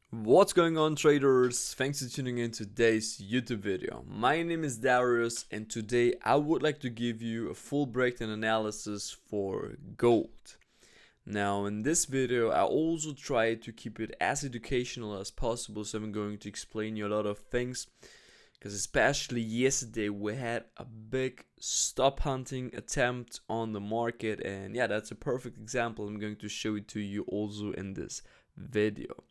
What's going on, traders? Thanks for tuning in today's YouTube video. My name is Darius, and today I would like to give you a full breakdown analysis for gold. Now, in this video, I also try to keep it as educational as possible, so I'm going to explain you a lot of things. Because especially yesterday, we had a big stop hunting attempt on the market, and yeah, that's a perfect example. I'm going to show it to you also in this video.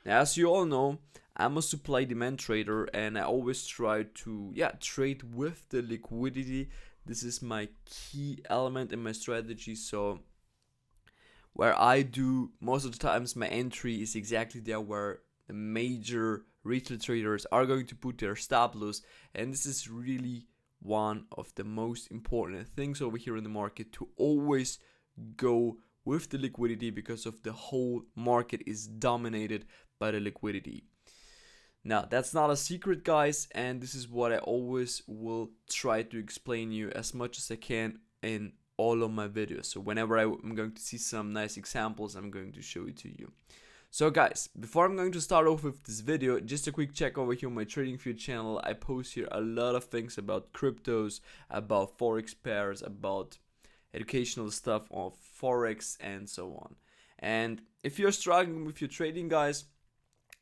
Now, as you all know, I'm a supply demand trader, and I always try to trade with the liquidity. This is my key element in my strategy. So where I do most of the times my entry is exactly there where the major retail traders are going to put their stop loss, and this is really one of the most important things over here in the market, to always go with the liquidity, because of the whole market is dominated by the liquidity. Now, that's not a secret, guys, and this is what I always will try to explain you as much as I can in all of my videos. So whenever I'm going to see some nice examples, I'm going to show it to you. So guys, before I'm going to start off with this video, just a quick check over here on my TradingView channel. I post here a lot of things about cryptos, about forex pairs, about educational stuff of forex and so on. And if you're struggling with your trading, guys,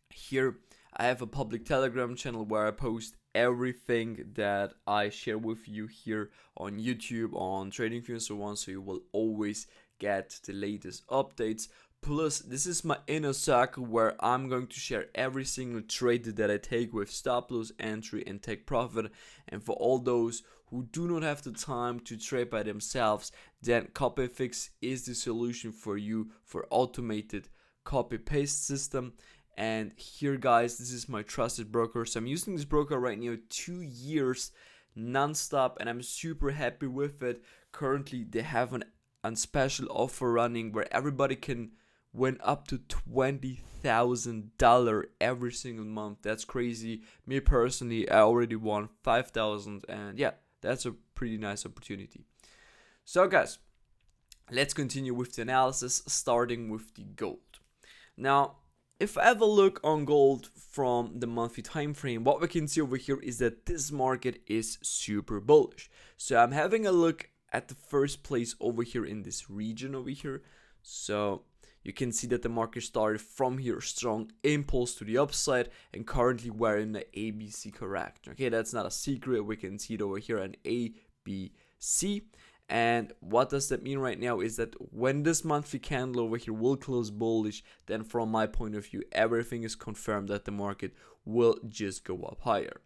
here I have a public Telegram channel where I post everything that I share with you here on YouTube, on TradingView and so on, so you will always get the latest updates. Plus, this is my inner circle where I'm going to share every single trade that I take with stop loss, entry, and take profit. And for all those who do not have the time to trade by themselves, then CopyFix is the solution for you for automated copy paste system. And here, guys, this is my trusted broker. So I'm using this broker right now 2 years non-stop, and I'm super happy with it. Currently, they have a special offer running where everybody can win up to $20,000 every single month. That's crazy. Me personally, I already won $5,000, and yeah, that's a pretty nice opportunity. So guys, let's continue with the analysis, starting with the gold. Now, if I have a look on gold from the monthly time frame, what we can see over here is that this market is super bullish. So I'm having a look at the first place over here in this region over here. So you can see that the market started from here, strong impulse to the upside, and currently we're in the ABC correction. Okay, that's not a secret. We can see it over here, an ABC. And what does that mean right now is that when this monthly candle over here will close bullish, then from my point of view, everything is confirmed that the market will just go up higher.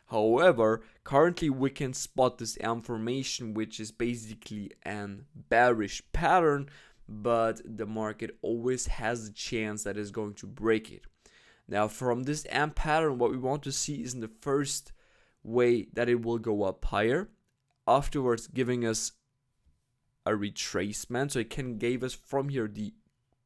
However, currently we can spot this M formation, which is basically an bearish pattern, but the market always has a chance that it's going to break it. Now, from this M pattern, what we want to see is in the first way that it will go up higher, afterwards giving us a retracement, so it can give us from here the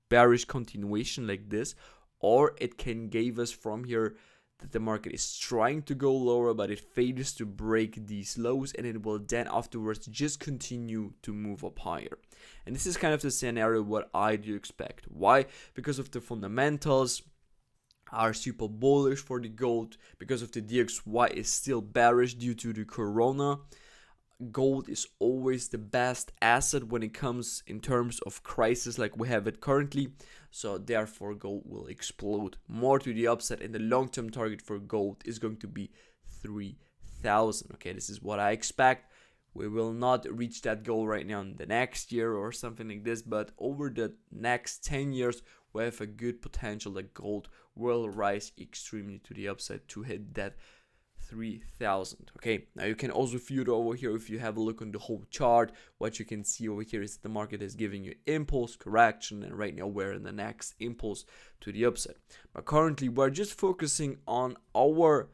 bearish continuation like this, or it can give us from here that the market is trying to go lower, but it fails to break these lows, and it will then afterwards just continue to move up higher. And this is kind of the scenario what I do expect. Why? Because of the fundamentals are super bullish for the gold, because of the DXY is still bearish due to the corona. Gold is always the best asset when it comes in terms of crisis like we have it currently. So therefore gold will explode more to the upside, and the long-term target for gold is going to be 3,000. Okay, this is what I expect. We will not reach that goal right now in the next year or something like this, but over the next 10 years we have a good potential that gold will rise extremely to the upside to hit that 3,000. Okay, now you can also view it over here. If you have a look on the whole chart, what you can see over here is that the market is giving you impulse, correction, and right now we're in the next impulse to the upside. But currently we're just focusing on our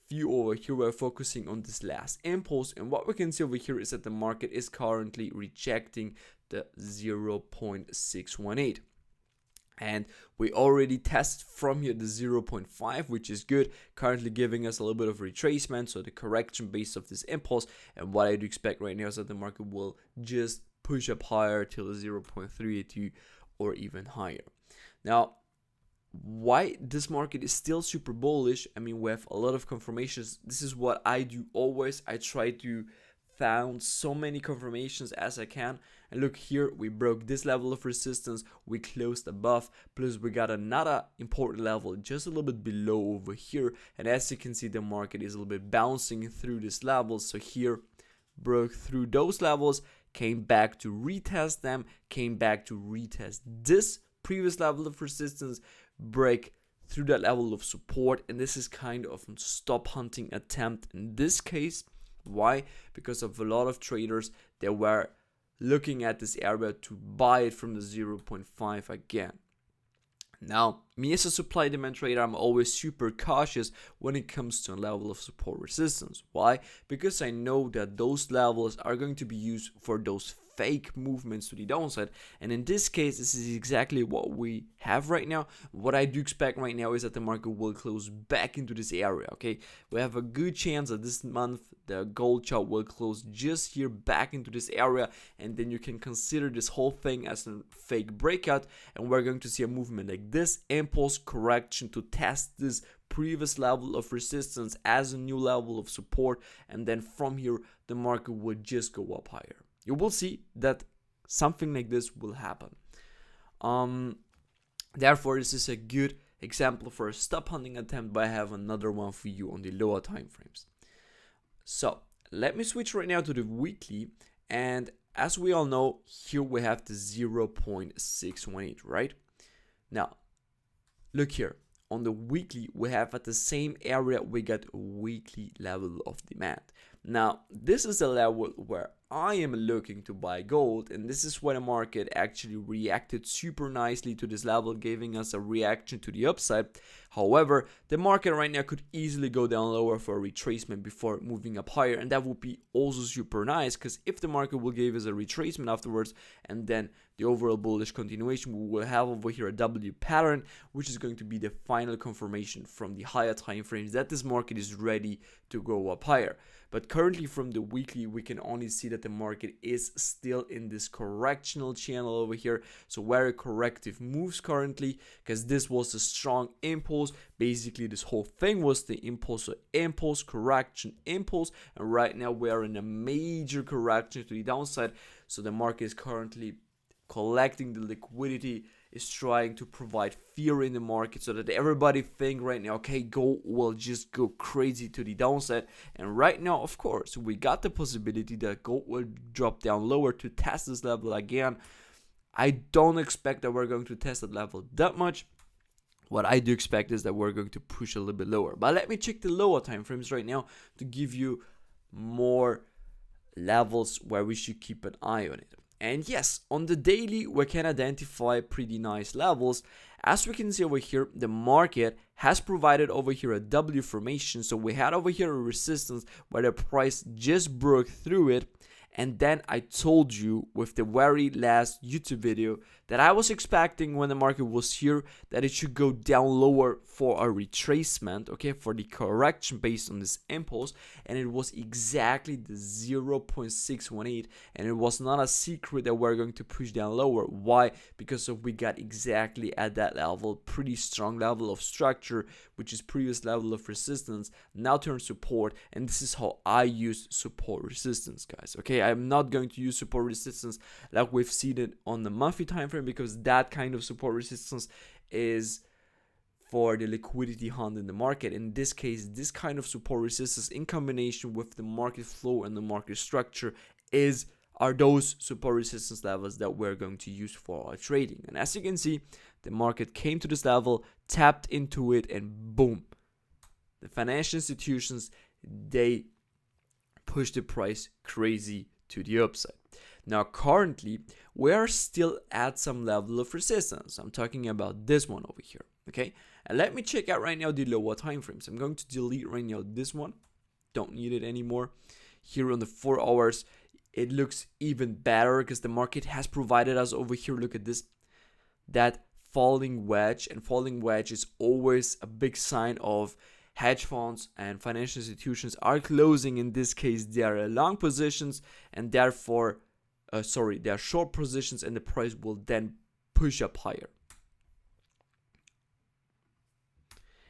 view over here. We're focusing on this last impulse, and what we can see over here is that the market is currently rejecting the 0.618. And we already tested from here the 0.5, which is good, currently giving us a little bit of retracement, so the correction based off this impulse. And what I do expect right now is that the market will just push up higher till the 0.382 or even higher. Now, why this market is still super bullish. I mean, we have a lot of confirmations. This is what I do always. I try to found so many confirmations as I can. And look here, we broke this level of resistance, we closed above, plus we got another important level just a little bit below over here. And as you can see, the market is a little bit bouncing through this level. So here, broke through those levels, came back to retest them, came back to retest this previous level of resistance, break through that level of support, and this is kind of a stop hunting attempt in this case. Why? Because of a lot of traders that were looking at this area to buy it from the 0.5 again. Now, me as a supply demand trader, I'm always super cautious when it comes to a level of support resistance. Why? Because I know that those levels are going to be used for those fake movements to the downside, and in this case this is exactly what we have right now. What I do expect right now is that the market will close back into this area. Okay, we have a good chance that this month the gold chart will close just here back into this area, and then you can consider this whole thing as a fake breakout, and we're going to see a movement like this, impulse correction to test this previous level of resistance as a new level of support, and then from here the market would just go up higher. You will see that something like this will happen. Therefore, this is a good example for a stop hunting attempt, but I have another one for you on the lower time frames. So let me switch right now to the weekly, and as we all know, here we have the 0.618, right? Now, look here. On the weekly, we have at the same area, we got a weekly level of demand. Now, this is a level where I am looking to buy gold, and this is where the market actually reacted super nicely to this level, giving us a reaction to the upside. However, the market right now could easily go down lower for a retracement before moving up higher, and that would be also super nice, because if the market will give us a retracement afterwards and then the overall bullish continuation, we will have over here a W pattern, which is going to be the final confirmation from the higher time frames that this market is ready to go up higher. But currently from the weekly, we can only see that the market is still in this correctional channel over here. So very corrective moves currently, because this was a strong impulse. Basically, this whole thing was the impulse, so impulse, correction, impulse. And right now we are in a major correction to the downside. So the market is currently collecting the liquidity, is trying to provide fear in the market so that everybody think right now, okay, gold will just go crazy to the downside. And right now, of course, we got the possibility that gold will drop down lower to test this level again. I don't expect that we're going to test that level that much. What I do expect is that we're going to push a little bit lower. But let me check the lower time frames right now to give you more levels where we should keep an eye on it. And yes, on the daily, we can identify pretty nice levels. As we can see over here, the market has provided over here a W formation. So we had over here a resistance where the price just broke through it. And then I told you with the very last YouTube video that I was expecting when the market was here that it should go down lower for a retracement, okay, for the correction based on this impulse. And it was exactly the 0.618, and it was not a secret that we're going to push down lower. Why? Because we got exactly at that level, pretty strong level of structure, which is previous level of resistance, now turn support. And this is how I use support resistance, guys, okay? I'm not going to use support resistance like we've seen it on the monthly time frame, because that kind of support resistance is for the liquidity hunt in the market. In this case, this kind of support resistance in combination with the market flow and the market structure are those support resistance levels that we're going to use for our trading. And as you can see, the market came to this level, tapped into it, and boom, the financial institutions, they push the price crazy to the upside. Now currently we are still at some level of resistance. I'm talking about this one over here, okay? And let me check out right now the lower time frames. I'm going to delete right now this one, don't need it anymore. Here on the 4 hours, it looks even better because the market has provided us over here, look at this, that falling wedge, and falling wedge is always a big sign of hedge funds and financial institutions are closing. In this case, they are long positions, and therefore, they are short positions, and the price will then push up higher.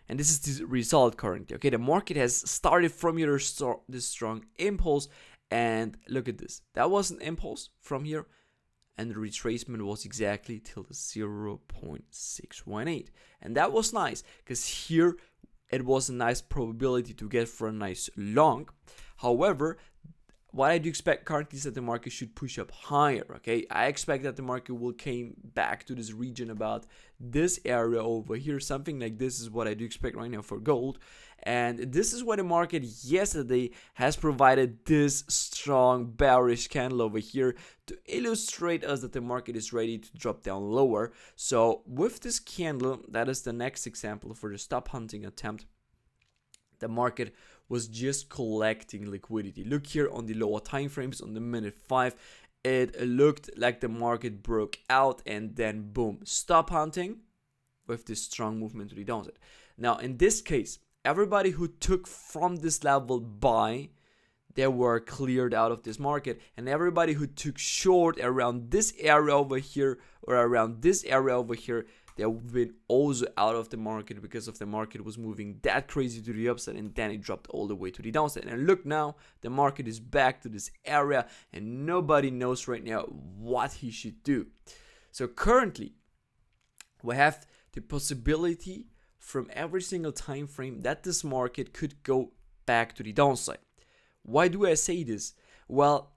And this is the result currently. Okay, the market has started from here this strong impulse, and look at this. That was an impulse from here, and the retracement was exactly till the 0.618, and that was nice because here it was a nice probability to get for a nice long. However, what I do expect currently is that the market should push up higher. Okay, I expect that the market will came back to this region about this area over here. Something like this is what I do expect right now for gold. And this is why the market yesterday has provided this strong bearish candle over here to illustrate us that the market is ready to drop down lower. So with this candle, that is the next example for the stop hunting attempt. The market was just collecting liquidity. Look here on the lower time frames, on the minute 5, it looked like the market broke out and then boom, stop hunting with this strong movement to the downside. Now in this case, everybody who took from this level buy, they were cleared out of this market, and everybody who took short around this area over here or around this area over here, they've been also out of the market because of the market was moving that crazy to the upside, and then it dropped all the way to the downside. And look now, the market is back to this area and nobody knows right now what he should do. So currently we have the possibility from every single time frame that this market could go back to the downside. Why do I say this? Well,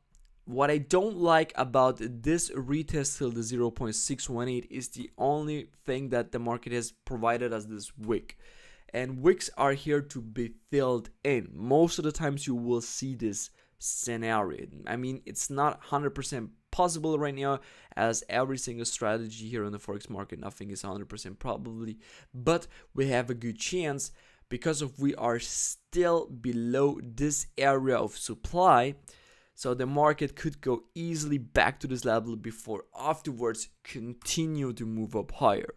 what I don't like about this retest till the 0.618 is the only thing that the market has provided us this wick. And wicks are here to be filled in. Most of the times you will see this scenario. I mean, it's not 100% possible right now, as every single strategy here on the forex market, nothing is 100% probably, but we have a good chance because of we are still below this area of supply. So the market could go easily back to this level before afterwards continue to move up higher.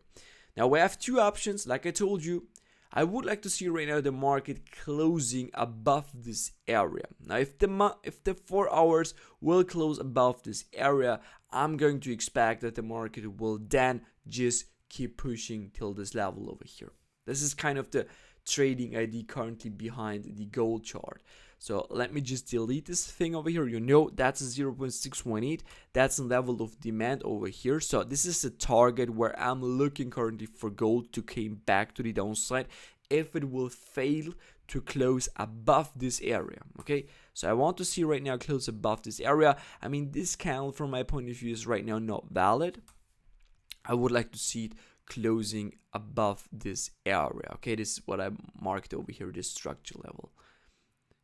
Now we have two options. Like I told you, I would like to see right now the market closing above this area. Now if the 4 hours will close above this area, I'm going to expect that the market will then just keep pushing till this level over here. This is kind of the trading ID currently behind the gold chart. So let me just delete this thing over here. You know, that's a 0.618. That's a level of demand over here. So this is a target where I'm looking currently for gold to come back to the downside if it will fail to close above this area. Okay, so I want to see right now close above this area. I mean, this candle from my point of view is right now not valid. I would like to see it closing above this area. Okay, this is what I marked over here, this structure level.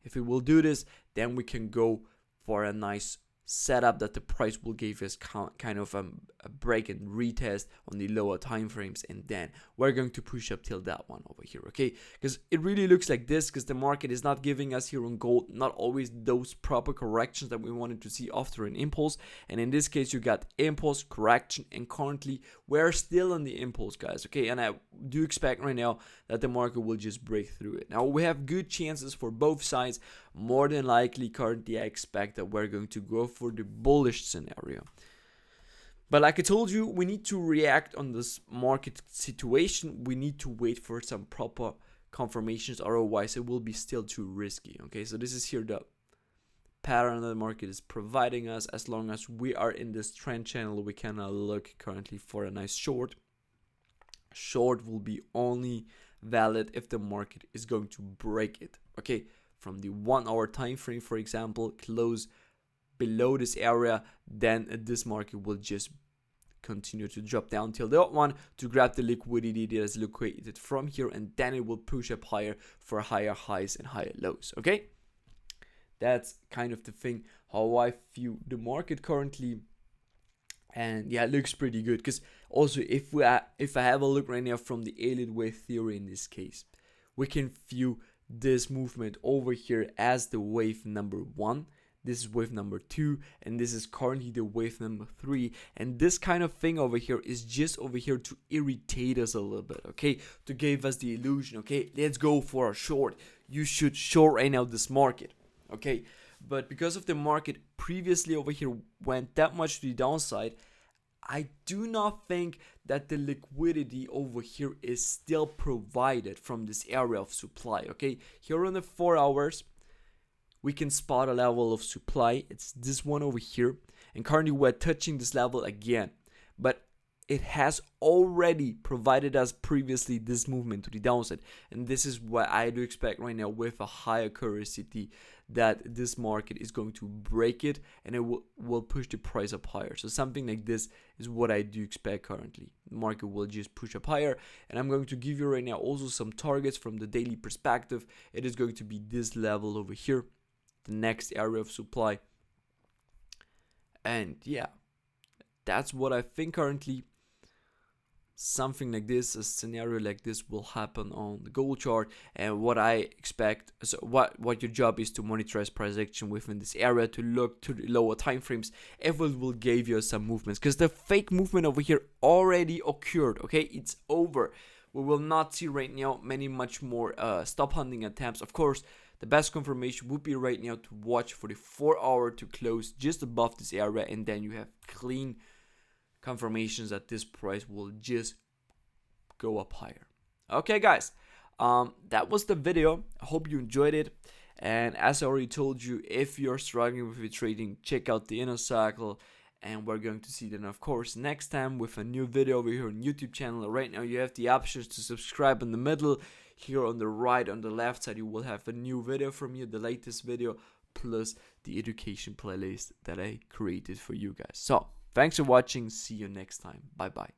If it will do this, then we can go for a nice setup that the price will give us kind of a break and retest on the lower time frames, and then we're going to push up till that one over here. Okay, because it really looks like this, because the market is not giving us here on gold not always those proper corrections that we wanted to see after an impulse. And in this case you got impulse, correction, and currently we're still on the impulse, guys. Okay, and I do expect right now that the market will just break through it. Now we have good chances for both sides. More than likely currently I expect that we're going to go for the bullish scenario. But like I told you, we need to react on this market situation. We need to wait for some proper confirmations, otherwise it will be still too risky. Okay, so this is here the pattern that the market is providing us. As long as we are in this trend channel, we can look currently for a nice short. Short will be only valid if the market is going to break it. Okay, from the 1 hour time frame, for example, close below this area, then this market will just continue to drop down till that one to grab the liquidity that is located from here, and then it will push up higher for higher highs and higher lows. Okay, that's kind of the thing how I view the market currently. And yeah, it looks pretty good, because also if I have a look right now from the elite wave theory in this case, we can view this movement over here as the wave number 1. This is wave number 2, and this is currently the wave number 3. And this kind of thing over here is just over here to irritate us a little bit, okay, to give us the illusion, okay, let's go for a short. You should short right now this market, okay. But because of the market previously over here went that much to the downside, I do not think that the liquidity over here is still provided from this area of supply. Okay, here on the 4 hours, we can spot a level of supply. It's this one over here, and currently we're touching this level again, but it has already provided us previously this movement to the downside, and this is what I do expect right now with a higher curiosity that this market is going to break it and it will push the price up higher. So something like this is what I do expect currently. The market will just push up higher, and I'm going to give you right now also some targets from the daily perspective. It is going to be this level over here, the next area of supply, and yeah, that's what I think currently. Something like this, a scenario like this will happen on the gold chart, and what I expect, so what your job is to monitor price action within this area, to look to the lower time frames if it will give you some movements, because the fake movement over here already occurred. Okay, it's over. We will not see right now much more stop hunting attempts. Of course, the best confirmation would be right now to watch for the 4 hour to close just above this area, and then you have clean confirmations that this price will just go up higher. Okay, guys, that was the video. I hope you enjoyed it, and as I already told you, if you're struggling with your trading, check out the inner circle, and we're going to see then of course next time with a new video over here on YouTube channel. Right now you have the options to subscribe in the middle. Here on the right, on the left side, you will have a new video from me, the latest video, plus the education playlist that I created for you guys. So thanks for watching. See you next time. Bye bye.